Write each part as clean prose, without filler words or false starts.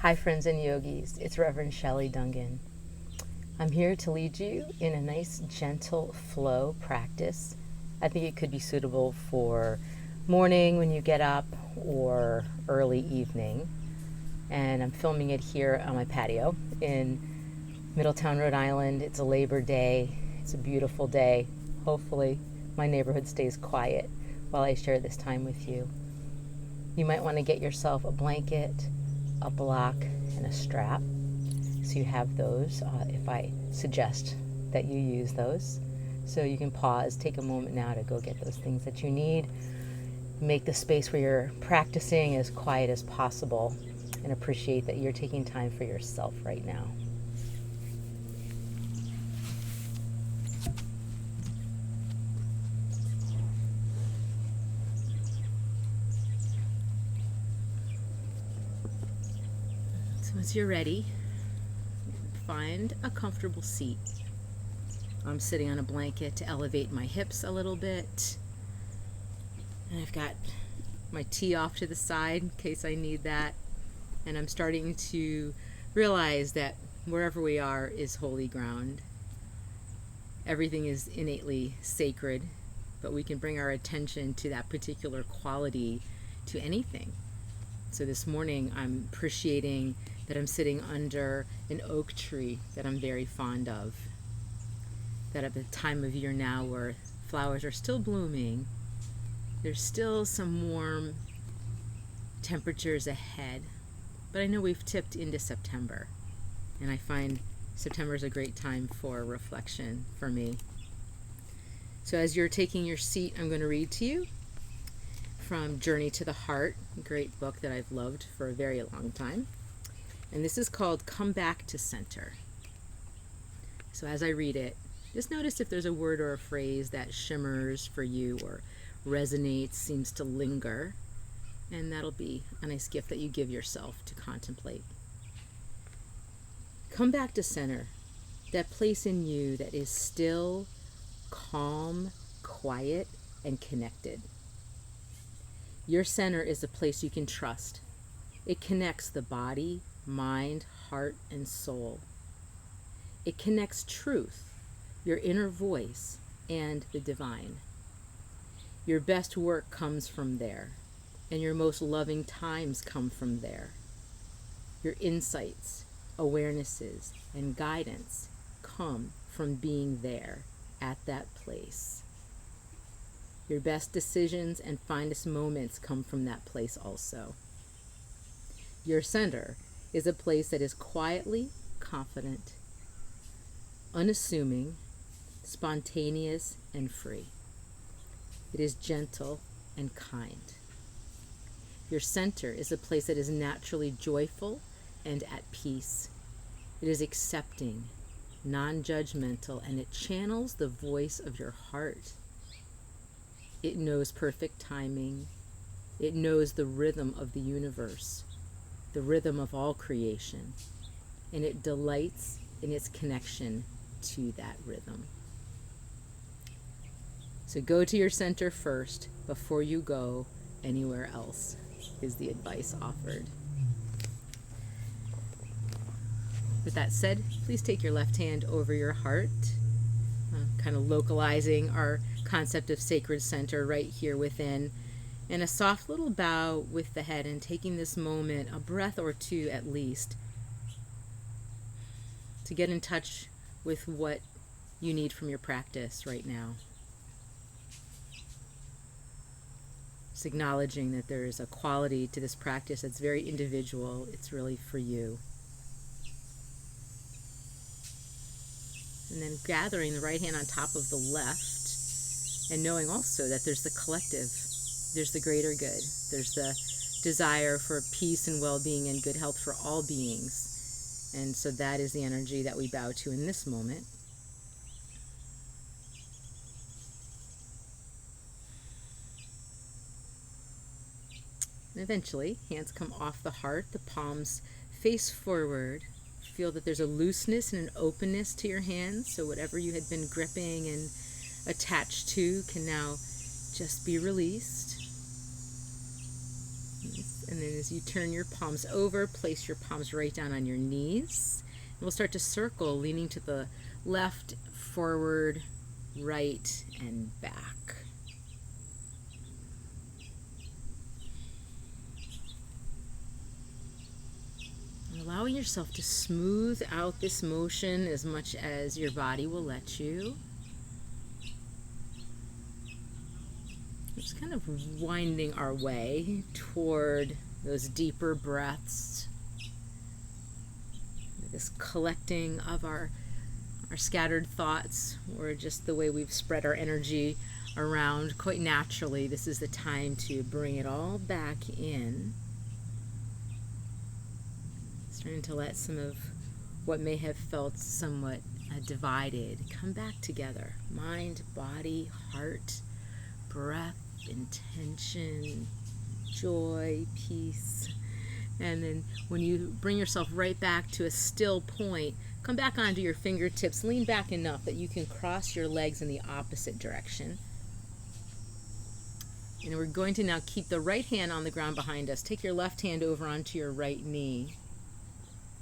Hi friends and yogis, it's Rev Shelley Dungan. I'm here to lead you in a nice gentle flow practice. I think it could be suitable for morning when you get up or early evening. And I'm filming it here on my patio in Middletown, Rhode Island. It's a Labor Day. It's a beautiful day. Hopefully my neighborhood stays quiet while I share this time with you. You might want to get yourself a blanket, a block, and a strap, so you have those if I suggest that you use those. So you can pause, take a moment now to go get those things that you need. Make the space where you're practicing as quiet as possible, and appreciate that you're taking time for yourself right now. So as you're ready, find a comfortable seat. I'm sitting on a blanket to elevate my hips a little bit. And I've got my tea off to the side in case I need that. And I'm starting to realize that wherever we are is holy ground. Everything is innately sacred, but we can bring our attention to that particular quality to anything. So this morning I'm appreciating that I'm sitting under an oak tree that I'm very fond of. That at the time of year now where flowers are still blooming, there's still some warm temperatures ahead, but I know we've tipped into September, and I find September is a great time for reflection for me. So as you're taking your seat, I'm going to read to you from Journey to the Heart, a great book that I've loved for a very long time. And this is called Come Back to Center. So as I read it, just notice if there's a word or a phrase that shimmers for you or resonates, seems to linger, and that'll be a nice gift that you give yourself to contemplate. Come back to center, that place in you that is still, calm, quiet, and connected. Your center is a place you can trust. It connects the body, mind, heart, and soul. It connects truth, your inner voice, and the divine. Your best work comes from there, and your most loving times come from there. Your insights, awarenesses, and guidance come from being there at that place. Your best decisions and finest moments come from that place also. Your center is a place that is quietly confident, unassuming, spontaneous, and free. It is gentle and kind. Your center is a place that is naturally joyful and at peace. It is accepting, non-judgmental, and it channels the voice of your heart. It knows perfect timing. It knows the rhythm of the universe, the rhythm of all creation, and it delights in its connection to that rhythm. So go to your center first before you go anywhere else, is the advice offered. With that said, please take your left hand over your heart, kind of localizing our concept of sacred center right here within, and a soft little bow with the head, and taking this moment, a breath or two at least, to get in touch with what you need from your practice right now. Just acknowledging that there is a quality to this practice that's very individual. It's really for you. And then gathering the right hand on top of the left, and knowing also that there's the collective, there's the greater good, there's the desire for peace and well-being and good health for all beings. And so that is the energy that we bow to in this moment. And eventually, hands come off the heart, the palms face forward. Feel that there's a looseness and an openness to your hands, so whatever you had been gripping and attached to can now just be released. And then as you turn your palms over, place your palms right down on your knees. And we'll start to circle, leaning to the left, forward, right, and back. And allowing yourself to smooth out this motion as much as your body will let you. Just kind of winding our way toward those deeper breaths. This collecting of our scattered thoughts, or just the way we've spread our energy around quite naturally. This is the time to bring it all back in. Starting to let some of what may have felt somewhat divided come back together. Mind, body, heart, breath, intention, joy, peace. And then when you bring yourself right back to a still point, come back onto your fingertips, lean back enough that you can cross your legs in the opposite direction. And we're going to now keep the right hand on the ground behind us. Take your left hand over onto your right knee.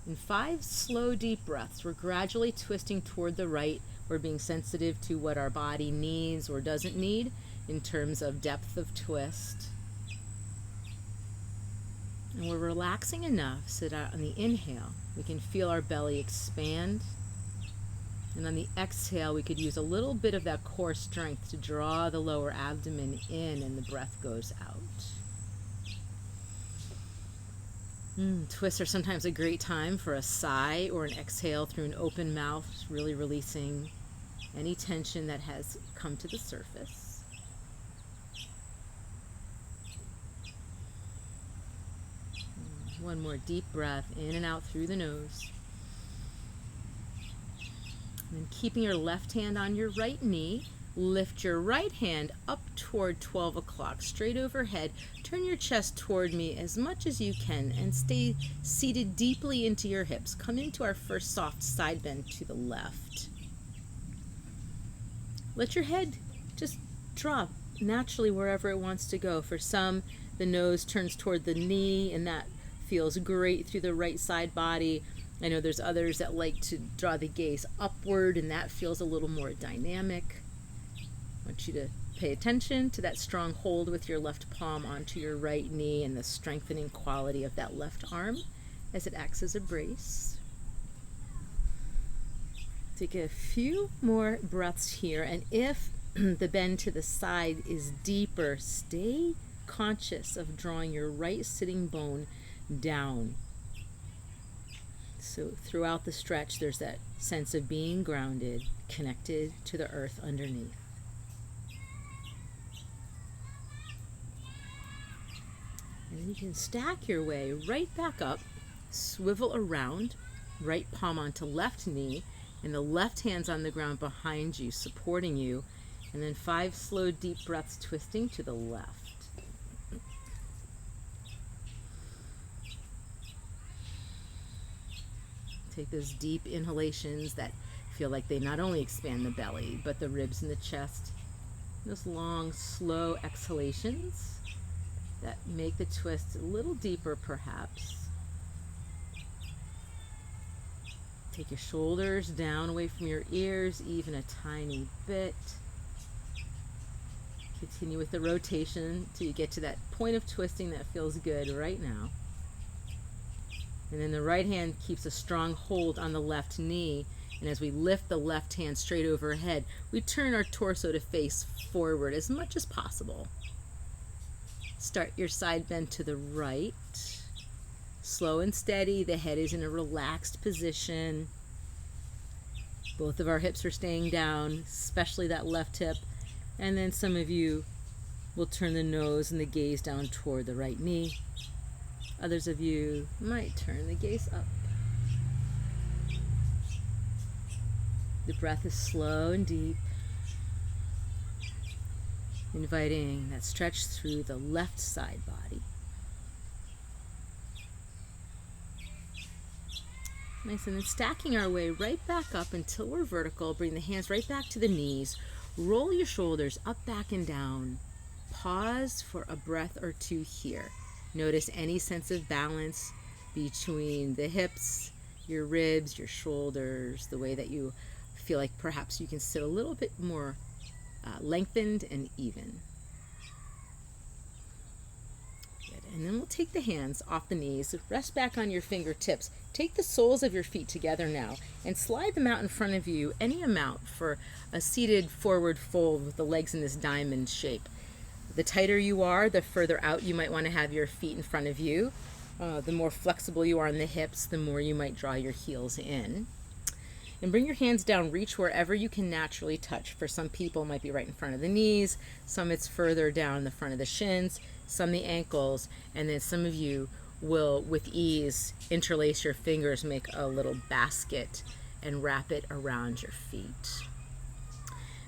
In 5 slow, deep breaths, we're gradually twisting toward the right. We're being sensitive to what our body needs or doesn't need in terms of depth of twist. And we're relaxing enough so that on the inhale, we can feel our belly expand. And on the exhale, we could use a little bit of that core strength to draw the lower abdomen in, and the breath goes out. Twists are sometimes a great time for a sigh or an exhale through an open mouth, really releasing any tension that has come to the surface. One more deep breath in and out through the nose. And then keeping your left hand on your right knee, lift your right hand up toward 12 o'clock, straight overhead. Turn your chest toward me as much as you can and stay seated deeply into your hips. Come into our first soft side bend to the left. Let your head just drop naturally wherever it wants to go. For some, the nose turns toward the knee, and that feels great through the right side body. I know there's others that like to draw the gaze upward, and that feels a little more dynamic. I want you to pay attention to that strong hold with your left palm onto your right knee and the strengthening quality of that left arm as it acts as a brace. Take a few more breaths here, and if the bend to the side is deeper, stay conscious of drawing your right sitting bone down. So throughout the stretch, there's that sense of being grounded, connected to the earth underneath. And then you can stack your way right back up, swivel around, right palm onto left knee, and the left hand's on the ground behind you, supporting you. And then 5 slow, deep breaths, twisting to the left. Take those deep inhalations that feel like they not only expand the belly, but the ribs and the chest. Those long, slow exhalations that make the twist a little deeper, perhaps. Take your shoulders down away from your ears, even a tiny bit. Continue with the rotation till you get to that point of twisting that feels good right now. And then the right hand keeps a strong hold on the left knee. And as we lift the left hand straight overhead, we turn our torso to face forward as much as possible. Start your side bend to the right. Slow and steady, the head is in a relaxed position. Both of our hips are staying down, especially that left hip. And then some of you will turn the nose and the gaze down toward the right knee. Others of you might turn the gaze up. The breath is slow and deep, inviting that stretch through the left side body. Nice, and then stacking our way right back up until we're vertical. Bring the hands right back to the knees. Roll your shoulders up, back, and down. Pause for a breath or two here. Notice any sense of balance between the hips, your ribs, your shoulders, the way that you feel like perhaps you can sit a little bit more lengthened and even. Good. And then we'll take the hands off the knees, rest back on your fingertips. Take the soles of your feet together now and slide them out in front of you, any amount, for a seated forward fold with the legs in this diamond shape. The tighter you are, the further out you might want to have your feet in front of you. The more flexible you are in the hips, the more you might draw your heels in. And bring your hands down, reach wherever you can naturally touch. For some people, it might be right in front of the knees, some it's further down the front of the shins, some the ankles, and then some of you will, with ease, interlace your fingers, make a little basket, and wrap it around your feet.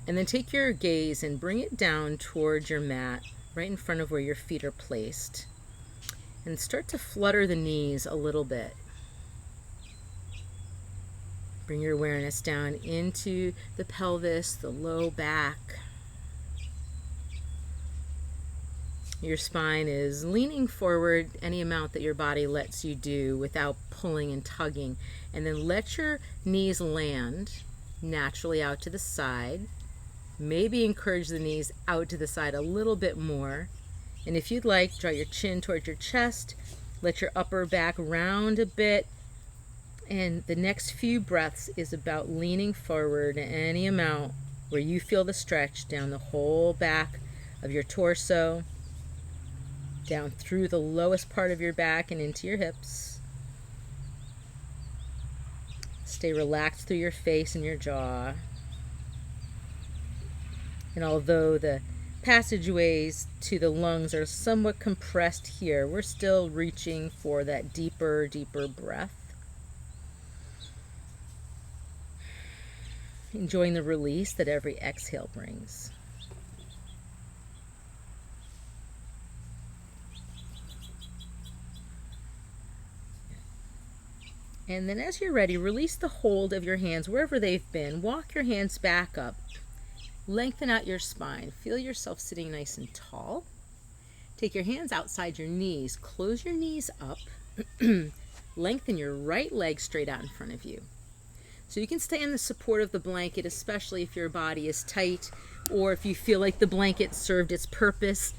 And then take your gaze and bring it down towards your mat, right in front of where your feet are placed. And start to flutter the knees a little bit. Bring your awareness down into the pelvis, the low back. Your spine is leaning forward any amount that your body lets you do without pulling and tugging. And then let your knees land naturally out to the side. Maybe encourage the knees out to the side a little bit more. And if you'd like, draw your chin towards your chest. Let your upper back round a bit. And the next few breaths is about leaning forward any amount where you feel the stretch down the whole back of your torso, down through the lowest part of your back and into your hips. Stay relaxed through your face and your jaw. And although the passageways to the lungs are somewhat compressed here, we're still reaching for that deeper, deeper breath. Enjoying the release that every exhale brings. And then as you're ready, release the hold of your hands wherever they've been. Walk your hands back up. Lengthen out your spine. Feel yourself sitting nice and tall. Take your hands outside your knees. Close your knees up. Lengthen your right leg straight out in front of you. So you can stay in the support of the blanket, especially if your body is tight or if you feel like the blanket served its purpose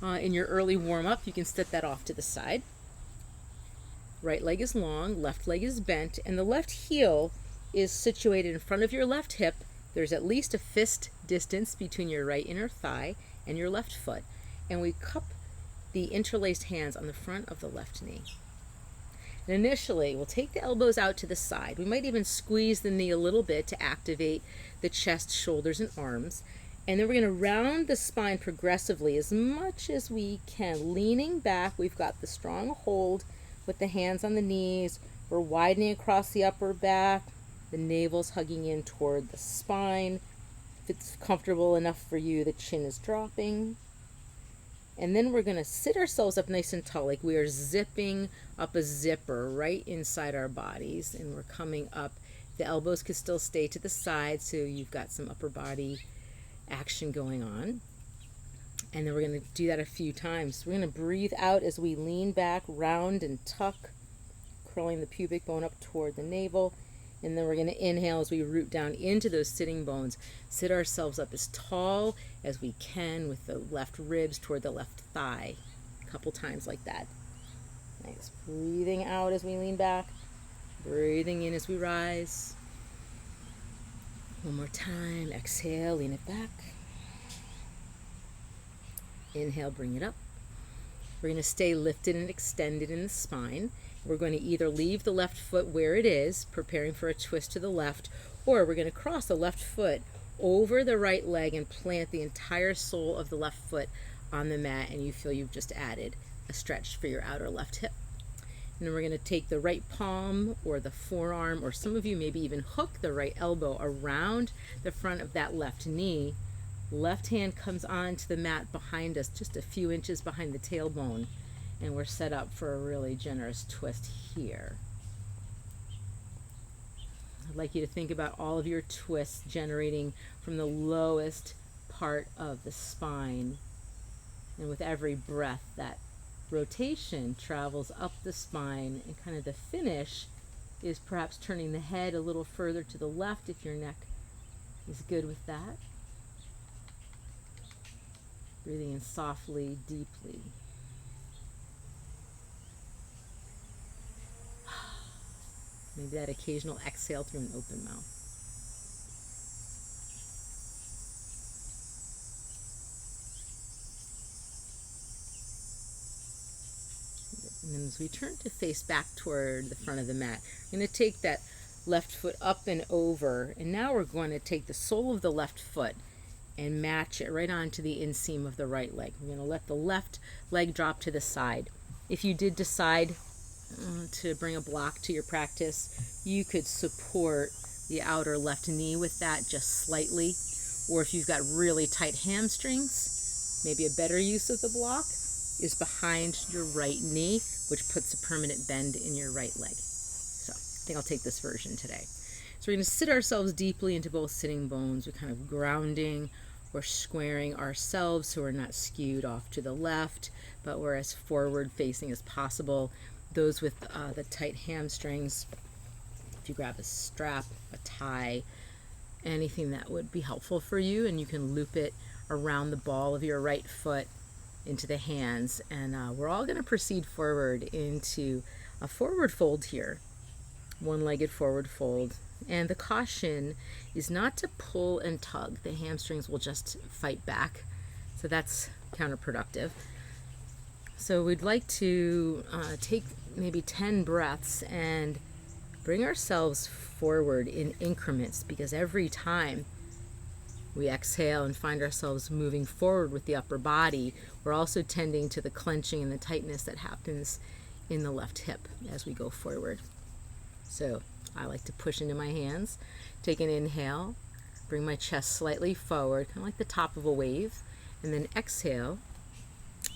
in your early warm-up. You can set that off to the side. Right leg is long, left leg is bent, and the left heel is situated in front of your left hip. There's at least a fist distance between your right inner thigh and your left foot. And we cup the interlaced hands on the front of the left knee. And initially, we'll take the elbows out to the side. We might even squeeze the knee a little bit to activate the chest, shoulders, and arms. And then we're going to round the spine progressively as much as we can. Leaning back, we've got the strong hold with the hands on the knees. We're widening across the upper back. The navel's hugging in toward the spine. If it's comfortable enough for you, the chin is dropping. And then we're going to sit ourselves up nice and tall, like we are zipping up a zipper right inside our bodies. And we're coming up. The elbows could still stay to the side, so you've got some upper body action going on. And then we're going to do that a few times. We're going to breathe out as we lean back, round and tuck, curling the pubic bone up toward the navel. And then we're going to inhale as we root down into those sitting bones. Sit ourselves up as tall as we can with the left ribs toward the left thigh. A couple times like that. Nice. Breathing out as we lean back. Breathing in as we rise. One more time. Exhale, lean it back. Inhale, bring it up. We're going to stay lifted and extended in the spine. We're going to either leave the left foot where it is, preparing for a twist to the left, or we're going to cross the left foot over the right leg and plant the entire sole of the left foot on the mat, and you feel you've just added a stretch for your outer left hip. And then we're going to take the right palm or the forearm, or some of you maybe even hook the right elbow around the front of that left knee. Left hand comes onto the mat behind us, just a few inches behind the tailbone. And we're set up for a really generous twist here. I'd like you to think about all of your twists generating from the lowest part of the spine. And with every breath, that rotation travels up the spine, and kind of the finish is perhaps turning the head a little further to the left if your neck is good with that. Breathing in softly, deeply. Maybe that occasional exhale through an open mouth. And then as we turn to face back toward the front of the mat, I'm going to take that left foot up and over, and now we're going to take the sole of the left foot and match it right onto the inseam of the right leg. We're going to let the left leg drop to the side. If you did decide to bring a block to your practice, you could support the outer left knee with that just slightly. Or if you've got really tight hamstrings, maybe a better use of the block is behind your right knee, which puts a permanent bend in your right leg. So I think I'll take this version today. So we're going to sit ourselves deeply into both sitting bones. We're kind of grounding or squaring ourselves so we're not skewed off to the left, but we're as forward facing as possible. Those with the tight hamstrings, if you grab a strap, a tie, anything that would be helpful for you, and you can loop it around the ball of your right foot into the hands. And we're all going to proceed forward into a forward fold here, one-legged forward fold. And the caution is not to pull and tug. The hamstrings will just fight back, so that's counterproductive. So we'd like to take maybe 10 breaths and bring ourselves forward in increments, because every time we exhale and find ourselves moving forward with the upper body, we're also tending to the clenching and the tightness that happens in the left hip as we go forward. So I like to push into my hands, take an inhale, bring my chest slightly forward, kind of like the top of a wave, and then exhale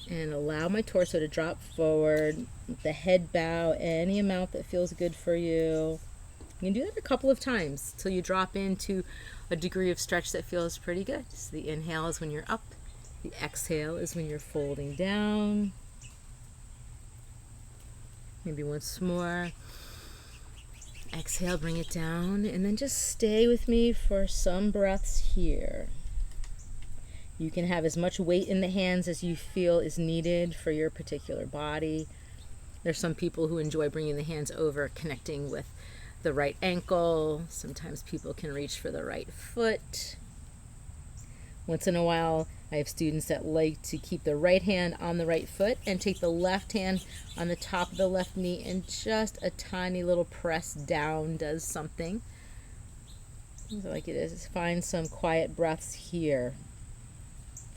and allow my torso to drop forward, the head bow any amount that feels good for you. You can do that a couple of times till you drop into a degree of stretch that feels pretty good. So the inhale is when you're up, the exhale is when you're folding down. Maybe once more. Exhale, bring it down, and then just stay with me for some breaths here. You can have as much weight in the hands as you feel is needed for your particular body. There's some people who enjoy bringing the hands over, connecting with the right ankle. Sometimes people can reach for the right foot. Once in a while, I have students that like to keep the right hand on the right foot and take the left hand on the top of the left knee, and just a tiny little press down does something. So like it is. Find some quiet breaths here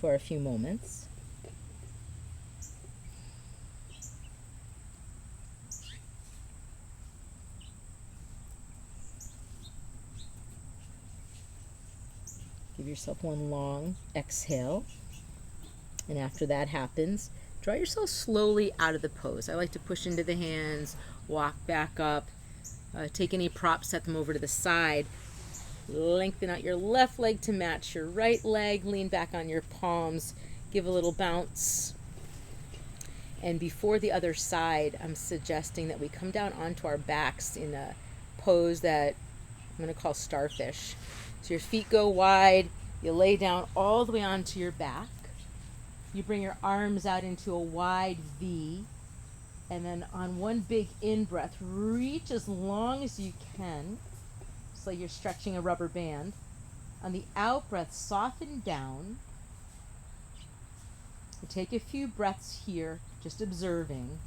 for a few moments. Give yourself one long exhale. And after that happens, draw yourself slowly out of the pose. I like to push into the hands, walk back up, take any props, set them over to the side. Lengthen out your left leg to match your right leg. Lean back on your palms. Give a little bounce. And before the other side, I'm suggesting that we come down onto our backs in a pose that I'm going to call starfish. So your feet go wide. You lay down all the way onto your back. You bring your arms out into a wide V. And then on one big in-breath, reach as long as you can. It's like you're stretching a rubber band. On the out-breath, soften down. And take a few breaths here, just observing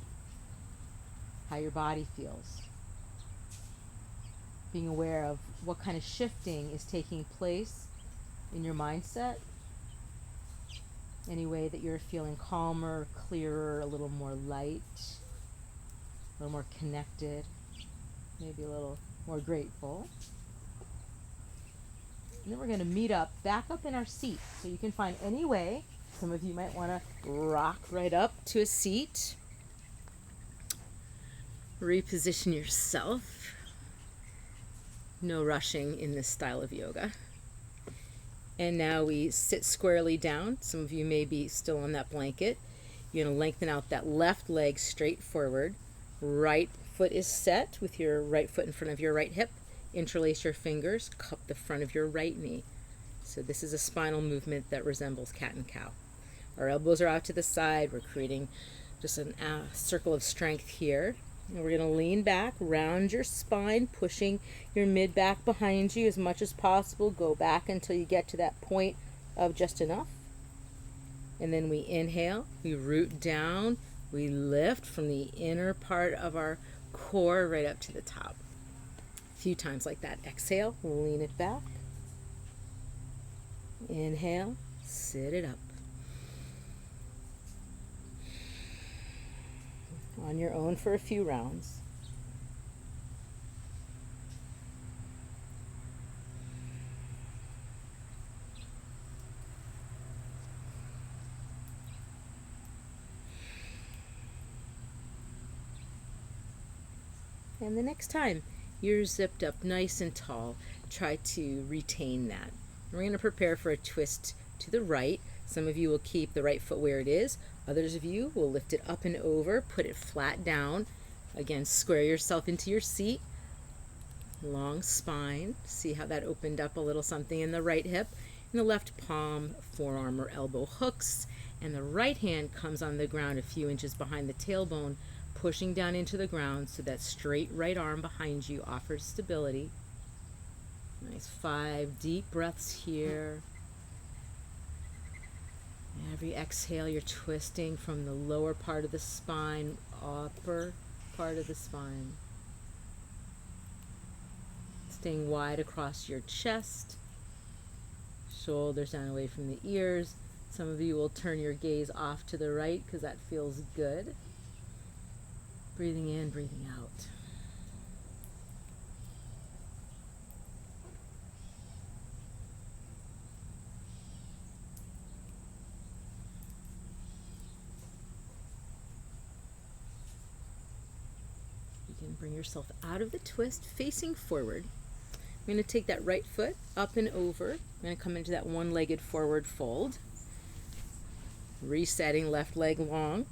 how your body feels. Being aware of what kind of shifting is taking place in your mindset. Any way that you're feeling calmer, clearer, a little more light, a little more connected, maybe a little more grateful. And then we're going to meet up, back up in our seat. So you can find any way. Some of you might want to rock right up to a seat. Reposition yourself. No rushing in this style of yoga. And now we sit squarely down. Some of you may be still on that blanket. You're going to lengthen out that left leg straight forward. Right foot is set with your right foot in front of your right hip. Interlace your fingers, cup the front of your right knee. So this is a spinal movement that resembles cat and cow. Our elbows are out to the side. We're creating just a circle of strength here. And we're going to lean back, round your spine, pushing your mid-back behind you as much as possible. Go back until you get to that point of just enough. And then we inhale, we root down, we lift from the inner part of our core right up to the top. A few times like that. Exhale, lean it back. Inhale, sit it up. On your own for a few rounds. And the next time you're zipped up nice and tall, try to retain that. We're going to prepare for a twist to the right. Some of you will keep the right foot where it is. Others of you will lift it up and over, put it flat down. Again, square yourself into your seat. Long spine. See how that opened up a little something in the right hip. And the left palm, forearm, or elbow hooks. And the right hand comes on the ground a few inches behind the tailbone, pushing down into the ground so that straight right arm behind you offers stability. Nice 5 deep breaths here. Every exhale, you're twisting from the lower part of the spine, upper part of the spine. Staying wide across your chest, shoulders down away from the ears. Some of you will turn your gaze off to the right because that feels good. Breathing in, breathing out. You can bring yourself out of the twist, facing forward. I'm going to take that right foot up and over. I'm going to come into that one-legged forward fold. Resetting left leg long.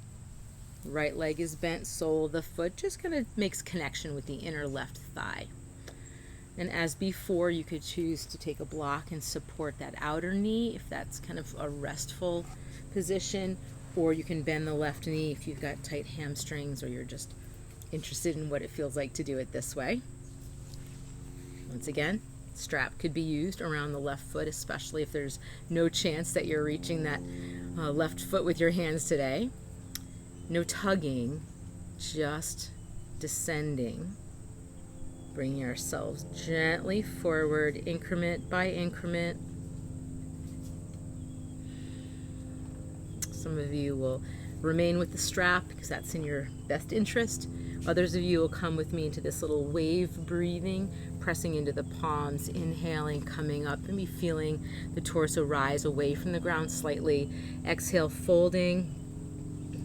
Right leg is bent, sole of the foot just kind of makes connection with the inner left thigh. And as before, you could choose to take a block and support that outer knee if that's kind of a restful position, or you can bend the left knee if you've got tight hamstrings or you're just interested in what it feels like to do it this way. Once again, strap could be used around the left foot, especially if there's no chance that you're reaching that left foot with your hands today. No tugging, just descending. Bringing ourselves gently forward, increment by increment. Some of you will remain with the strap because that's in your best interest. Others of you will come with me into this little wave breathing, pressing into the palms, inhaling, coming up, and be feeling the torso rise away from the ground slightly. Exhale, folding.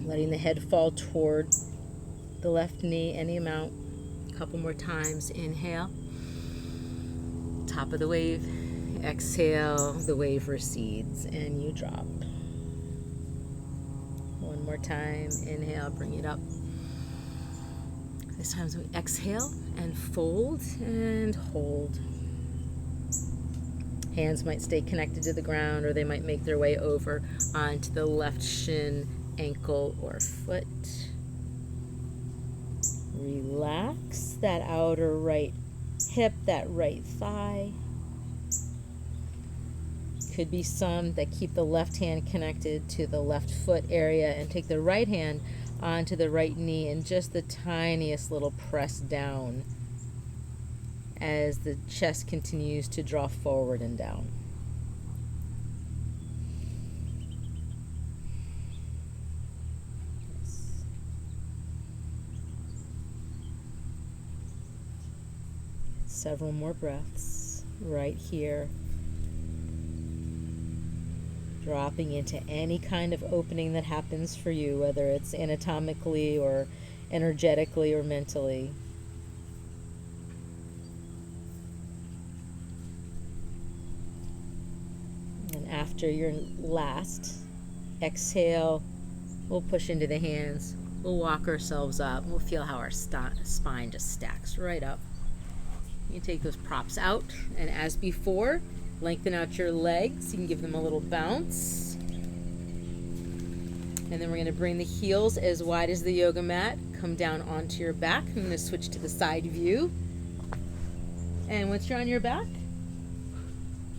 Letting the head fall toward the left knee, any amount. A couple more times. Inhale. Top of the wave. Exhale. The wave recedes and you drop. One more time. Inhale. Bring it up. This time we exhale and fold and hold. Hands might stay connected to the ground, or they might make their way over onto the left shin, ankle, or foot. Relax that outer right hip, that right thigh. Could be some that keep the left hand connected to the left foot area and take the right hand onto the right knee and just the tiniest little press down as the chest continues to draw forward and down. Several more breaths right here. Dropping into any kind of opening that happens for you, whether it's anatomically or energetically or mentally. And after your last exhale, We'll push into the hands. We'll walk ourselves up. We'll feel how our spine just stacks right up. You take those props out, and as before, lengthen out your legs. You can give them a little bounce. And then we're going to bring the heels as wide as the yoga mat. Come down onto your back. I'm going to switch to the side view. And once you're on your back,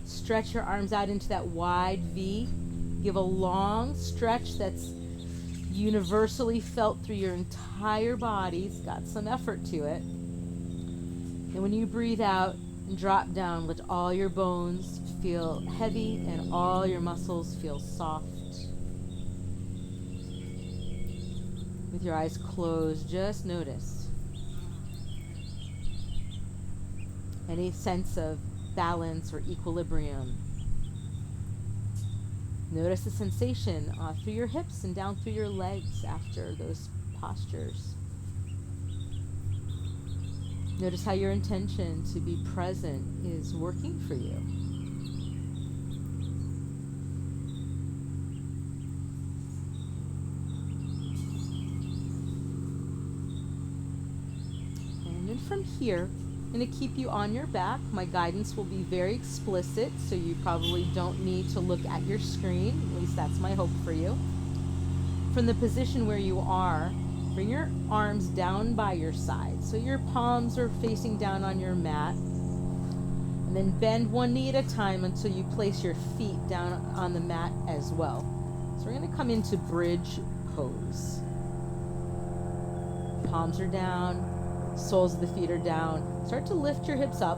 stretch your arms out into that wide V. Give a long stretch that's universally felt through your entire body. It's got some effort to it. And when you breathe out and drop down, let all your bones feel heavy and all your muscles feel soft. With your eyes closed, just notice any sense of balance or equilibrium. Notice the sensation through your hips and down through your legs after those postures. Notice how your intention to be present is working for you. And then from here, I'm going to keep you on your back. My guidance will be very explicit, so you probably don't need to look at your screen. At least that's my hope for you. From the position where you are, bring your arms down by your side. So your palms are facing down on your mat. And then bend one knee at a time until you place your feet down on the mat as well. So we're going to come into bridge pose. Palms are down. Soles of the feet are down. Start to lift your hips up.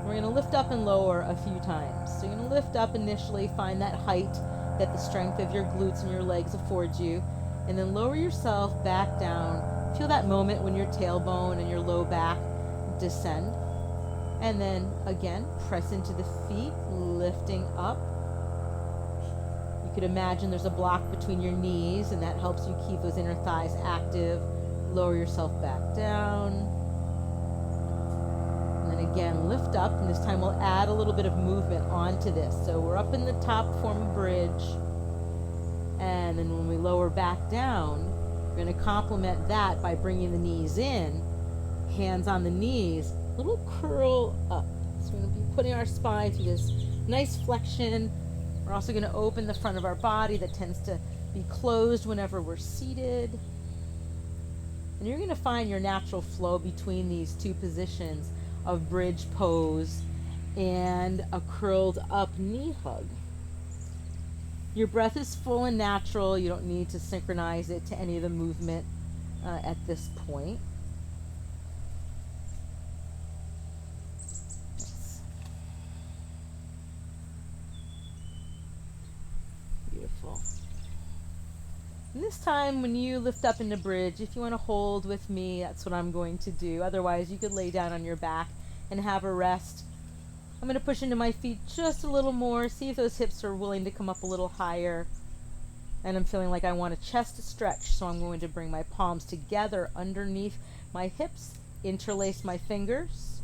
We're going to lift up and lower a few times. So you're going to lift up initially, find that height that the strength of your glutes and your legs affords you, and then lower yourself back down. Feel that moment when your tailbone and your low back descend. And then again, press into the feet, lifting up. You could imagine there's a block between your knees, and that helps you keep those inner thighs active. Lower yourself back down. And then again, lift up, and this time we'll add a little bit of movement onto this. So we're up in the top, form a bridge. And then when we lower back down, we're going to complement that by bringing the knees in, hands on the knees, a little curl up. So we're going to be putting our spine through this nice flexion. We're also going to open the front of our body that tends to be closed whenever we're seated. And you're going to find your natural flow between these two positions of bridge pose and a curled up knee hug. Your breath is full and natural. You don't need to synchronize it to any of the movement at this point. Yes. Beautiful. And this time when you lift up into bridge, if you want to hold with me, that's what I'm going to do. Otherwise, you could lay down on your back and have a rest. I'm going to push into my feet just a little more, see if those hips are willing to come up a little higher. And I'm feeling like I want a chest stretch, so I'm going to bring my palms together underneath my hips, interlace my fingers.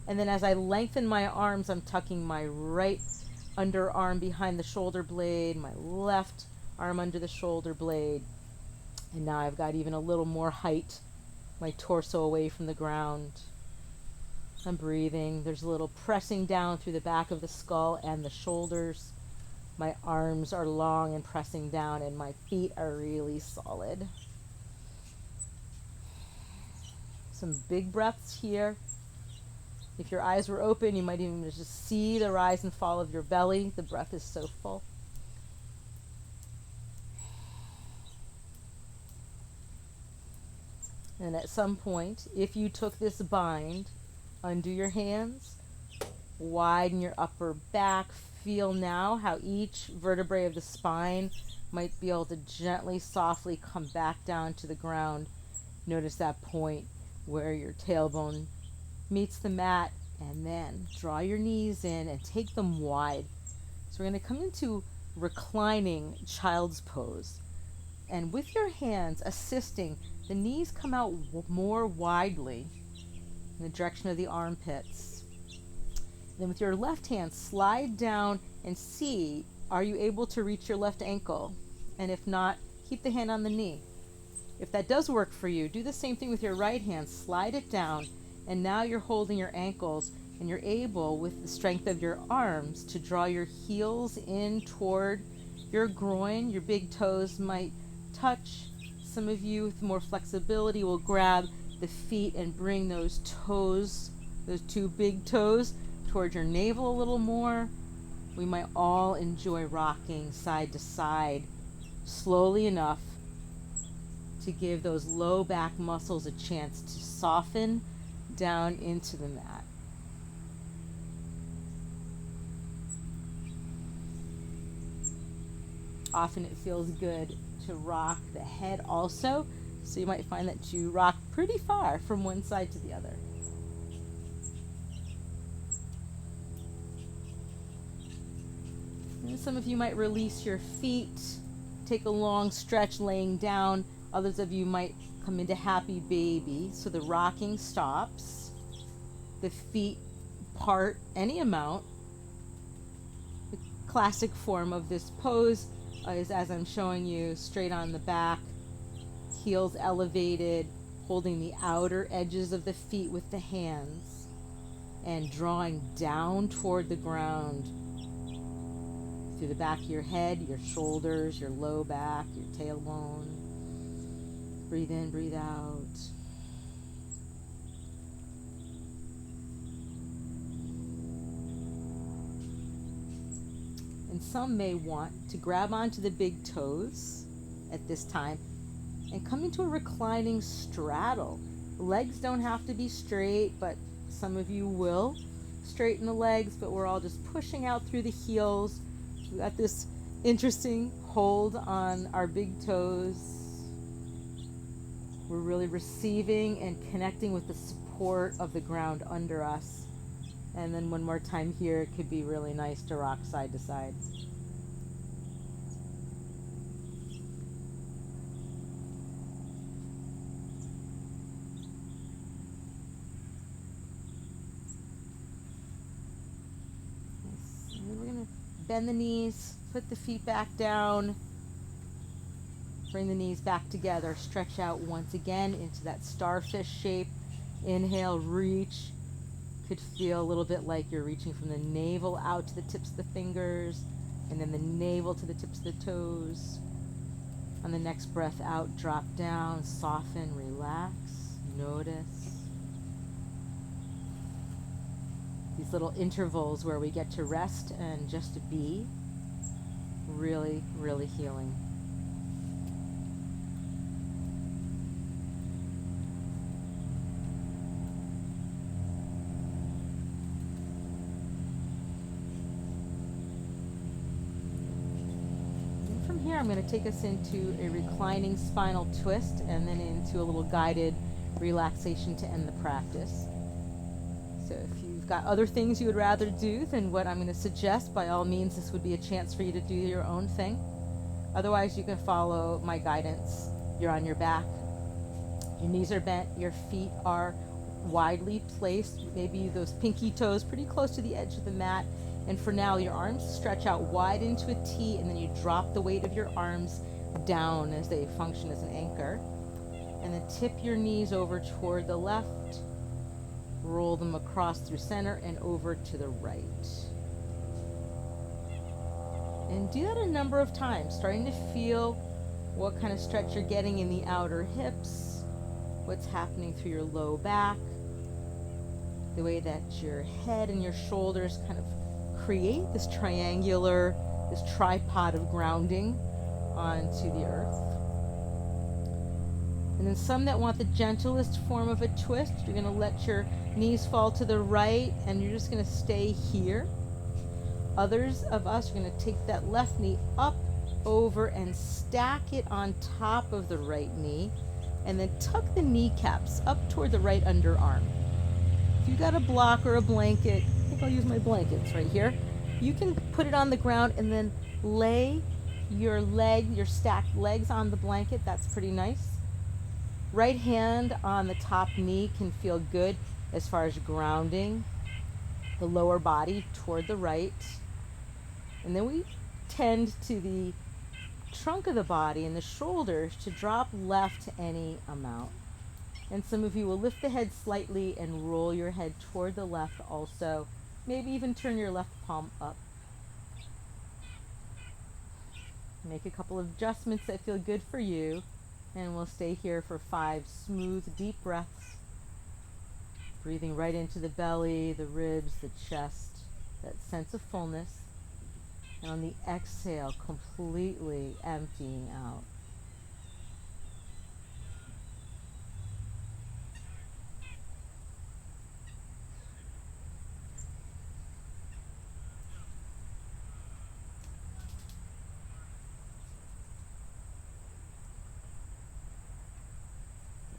And then as I lengthen my arms, I'm tucking my right underarm behind the shoulder blade, my left arm under the shoulder blade. And now I've got even a little more height, my torso away from the ground. I'm breathing. There's a little pressing down through the back of the skull and the shoulders. My arms are long and pressing down, and my feet are really solid. Some big breaths here. If your eyes were open, you might even just see the rise and fall of your belly. The breath is so full. And at some point, if you took this bind, undo your hands, widen your upper back. Feel now how each vertebrae of the spine might be able to gently, softly come back down to the ground. Notice that point where your tailbone meets the mat, and then draw your knees in and take them wide. So we're going to come into reclining child's pose. And with your hands assisting, the knees come out more widely in the direction of the armpits. Then with your left hand, slide down and see, are you able to reach your left ankle? And if not, keep the hand on the knee. If that does work for you, do the same thing with your right hand. Slide it down, and now you're holding your ankles, and you're able, with the strength of your arms, to draw your heels in toward your groin. Your big toes might touch. Some of you with more flexibility will grab the feet and bring those toes, those two big toes, toward your navel a little more. We might all enjoy rocking side to side slowly enough to give those low back muscles a chance to soften down into the mat. Often it feels good to rock the head also, so you might find that you rock pretty far from one side to the other. And some of you might release your feet, take a long stretch laying down. Others of you might come into happy baby, so the rocking stops. The feet part any amount. The classic form of this pose is, as I'm showing you, straight on the back, heels elevated, holding the outer edges of the feet with the hands, and drawing down toward the ground through the back of your head, your shoulders, your low back, your tailbone. Breathe in, breathe out. And some may want to grab onto the big toes at this time and come into a reclining straddle. The legs don't have to be straight, but some of you will straighten the legs, but we're all just pushing out through the heels. We got this interesting hold on our big toes. We're really receiving and connecting with the support of the ground under us. And then one more time here, it could be really nice to rock side to side. Nice. And then we're going to bend the knees, put the feet back down, bring the knees back together, stretch out once again into that starfish shape. Inhale, reach. Could feel a little bit like you're reaching from the navel out to the tips of the fingers, and then the navel to the tips of the toes. On the next breath out, drop down, soften, relax, notice. These little intervals where we get to rest and just to be, really, really healing. Here I'm going to take us into a reclining spinal twist and then into a little guided relaxation to end the practice. So if you've got other things you would rather do than what I'm going to suggest, by all means this would be a chance for you to do your own thing. Otherwise you can follow my guidance. You're on your back, your knees are bent, your feet are widely placed, maybe those pinky toes pretty close to the edge of the mat. And for now, your arms stretch out wide into a T, and then you drop the weight of your arms down as they function as an anchor. And then tip your knees over toward the left, roll them across through center and over to the right. And do that a number of times, starting to feel what kind of stretch you're getting in the outer hips, what's happening through your low back, the way that your head and your shoulders kind of create this triangular, this tripod of grounding onto the earth. And then some that want the gentlest form of a twist, you're going to let your knees fall to the right and you're just going to stay here. Others of us are going to take that left knee up, over, and stack it on top of the right knee, and then tuck the kneecaps up toward the right underarm. If you've got a block or a blanket, I think I'll use my blankets right here. You can put it on the ground and then lay your stacked legs on the blanket. That's pretty nice. Right hand on the top knee can feel good as far as grounding the lower body toward the right. And then we tend to the trunk of the body and the shoulders to drop left any amount. And some of you will lift the head slightly and roll your head toward the left also. Maybe even turn your left palm up. Make a couple of adjustments that feel good for you. And we'll stay here for 5 smooth, deep breaths. Breathing right into the belly, the ribs, the chest, that sense of fullness. And on the exhale, completely emptying out.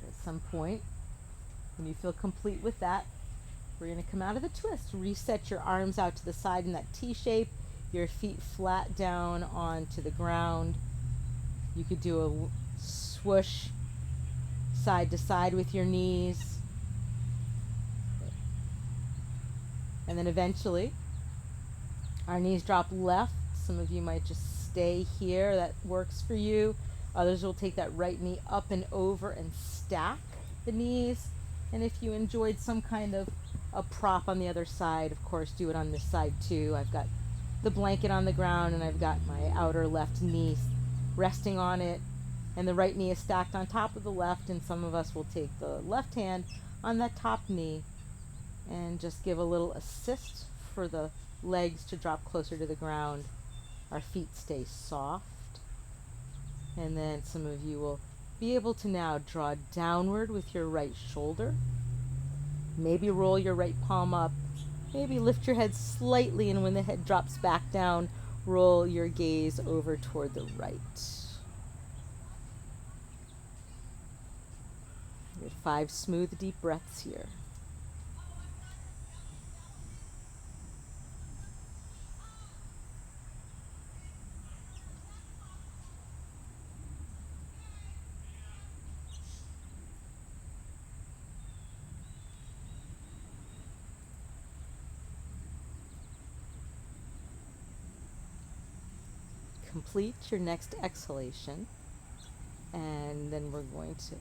At some point, when you feel complete with that, we're going to come out of the twist. Reset your arms out to the side in that T shape. Your feet flat down onto the ground. You could do a swoosh side to side with your knees. And then eventually, our knees drop left. Some of you might just stay here. That works for you. Others will take that right knee up and over and stack the knees. And if you enjoyed some kind of a prop on the other side, of course, do it on this side too. I've got the blanket on the ground and I've got my outer left knee resting on it, and the right knee is stacked on top of the left, and some of us will take the left hand on that top knee and just give a little assist for the legs to drop closer to the ground. Our feet stay soft, and then some of you will be able to now draw downward with your right shoulder. Maybe roll your right palm up. Maybe lift your head slightly, and when the head drops back down, roll your gaze over toward the right. Get 5 smooth, deep breaths here. Complete your next exhalation, and then we're going to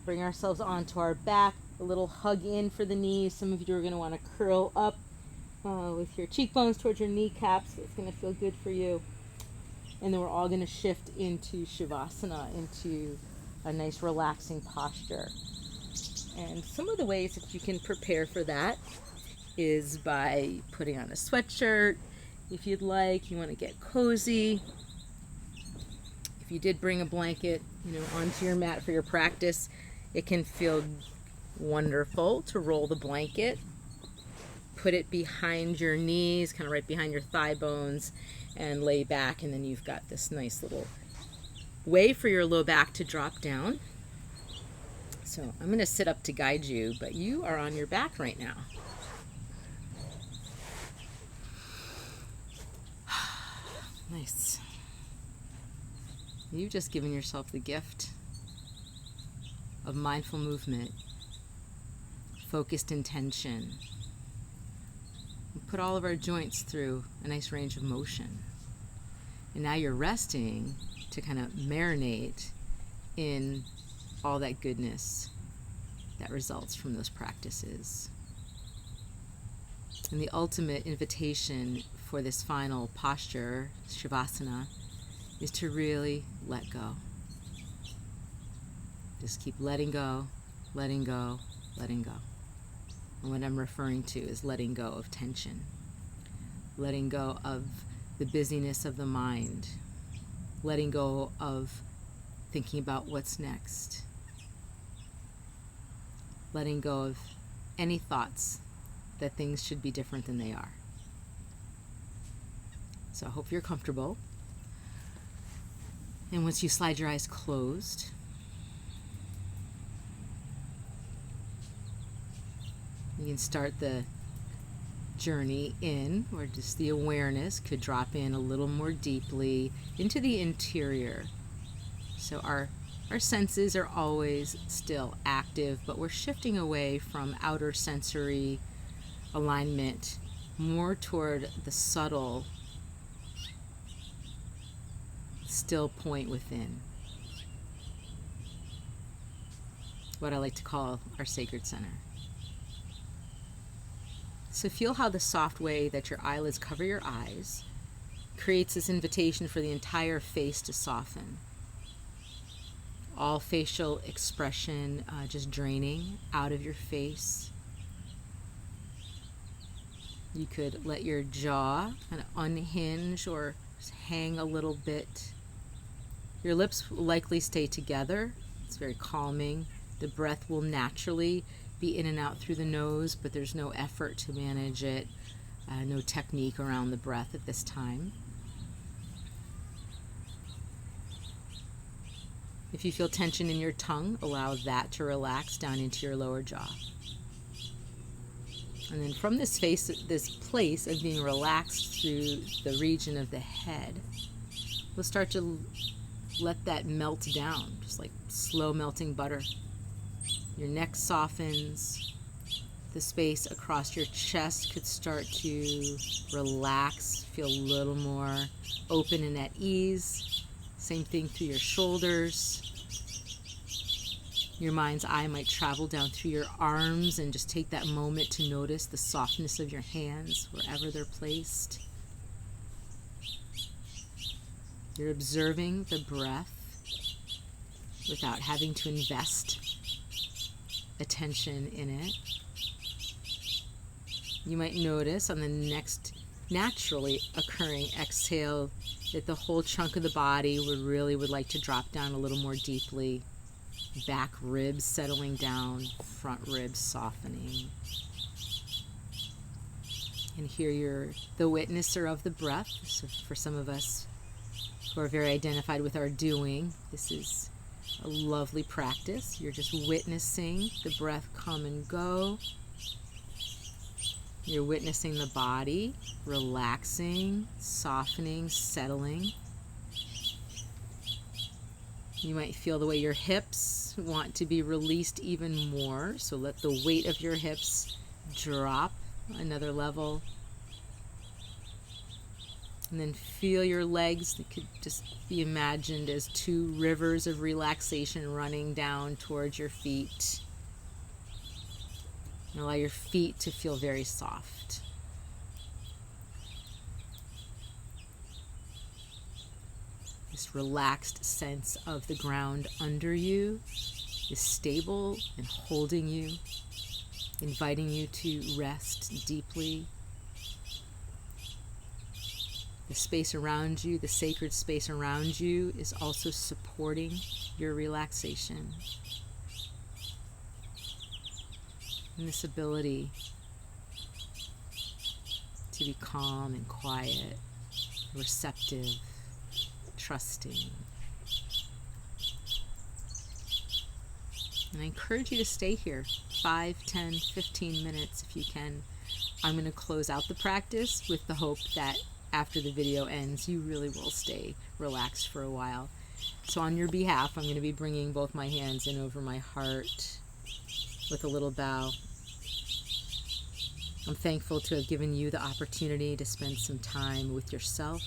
bring ourselves onto our back, a little hug in for the knees. Some of you are going to want to curl up with your cheekbones towards your kneecaps. It's going to feel good for you. And then we're all going to shift into Shavasana, into a nice relaxing posture. And some of the ways that you can prepare for that is by putting on a sweatshirt. If you'd like, you want to get cozy. If you did bring a blanket, onto your mat for your practice, it can feel wonderful to roll the blanket, put it behind your knees, kind of right behind your thigh bones, and lay back, and then you've got this nice little way for your low back to drop down. So I'm going to sit up to guide you, but you are on your back right now. Nice. You've just given yourself the gift of mindful movement, focused intention. We put all of our joints through a nice range of motion. And now you're resting to kind of marinate in all that goodness that results from those practices. And the ultimate invitation for this final posture, Shavasana, is to really let go. Just keep letting go, letting go, letting go. And what I'm referring to is letting go of tension, letting go of the busyness of the mind, letting go of thinking about what's next, letting go of any thoughts that things should be different than they are. So I hope you're comfortable. And once you slide your eyes closed, you can start the journey in, or just the awareness could drop in a little more deeply into the interior. So our senses are always still active, but we're shifting away from outer sensory alignment more toward the subtle still point within. What I like to call our sacred center. So feel how the soft way that your eyelids cover your eyes creates this invitation for the entire face to soften. All facial expression just draining out of your face. You could let your jaw kind of unhinge or hang a little bit. Your lips will likely stay together. It's very calming. The breath will naturally be in and out through the nose, but there's no effort to manage it, no technique around the breath at this time. If you feel tension in your tongue, allow that to relax down into your lower jaw. And then from this place of being relaxed through the region of the head, we'll start to let that melt down, just like slow melting butter. Your neck softens. The space across your chest could start to relax, feel a little more open and at ease. Same thing through your shoulders. Your mind's eye might travel down through your arms and just take that moment to notice the softness of your hands wherever they're placed. You're observing the breath without having to invest attention in it. You might notice on the next naturally occurring exhale that the whole chunk of the body would like to drop down a little more deeply. Back ribs settling down, front ribs softening. And here you're the witnesser of the breath. So for some of us who are very identified with our doing, this is a lovely practice. You're just witnessing the breath come and go. You're witnessing the body relaxing, softening, settling. You might feel the way your hips want to be released even more. So let the weight of your hips drop another level. And then feel your legs. They could just be imagined as two rivers of relaxation running down towards your feet. And allow your feet to feel very soft. This relaxed sense of the ground under you is stable and holding you, inviting you to rest deeply. The space around you, the sacred space around you, is also supporting your relaxation. And this ability to be calm and quiet, receptive, trusting. And I encourage you to stay here 5, 10, 15 minutes if you can. I'm going to close out the practice with the hope that after the video ends, you really will stay relaxed for a while. So on your behalf, I'm going to be bringing both my hands in over my heart with a little bow. I'm thankful to have given you the opportunity to spend some time with yourself.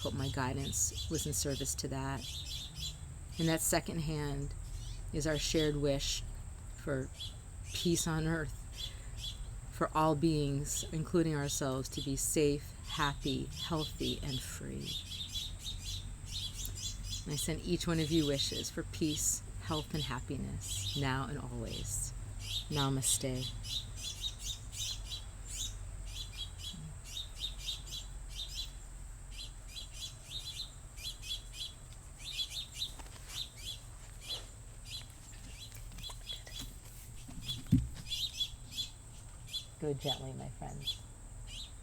Hope my guidance was in service to that. And that second hand is our shared wish for peace on earth, for all beings, including ourselves, to be safe, happy, healthy, and free. And I send each one of you wishes for peace, health, and happiness, now and always. Namaste. Go gently, my friends.